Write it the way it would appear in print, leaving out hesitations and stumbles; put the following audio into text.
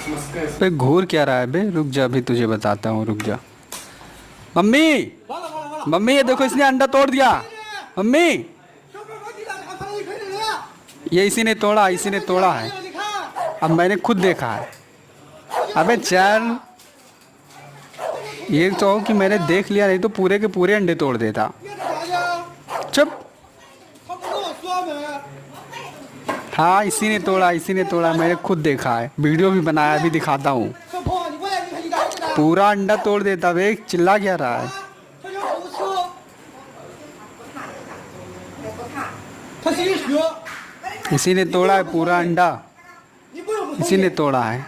बे घूर क्या रहा है बे? रुक जा, अभी तुझे बताता हूँ, रुक जा। मम्मी, मम्मी ये देखो इसने अंडा तोड़ दिया। मम्मी, ये इसी ने तोड़ा, इसी ने तोड़ा है। अब मैंने खुद देखा है। अबे चल, ये तो कि मैंने देख लिया, नहीं तो पूरे के पूरे अंडे तोड़ देता। चुप। हाँ इसी ने तोड़ा, इसी ने तोड़ा, मैंने खुद देखा है, वीडियो भी बनाया, अभी दिखाता हूँ। पूरा अंडा तोड़ देता बे, चिल्ला क्या रहा है? इसी ने तोड़ा है पूरा अंडा, इसी ने तोड़ा है।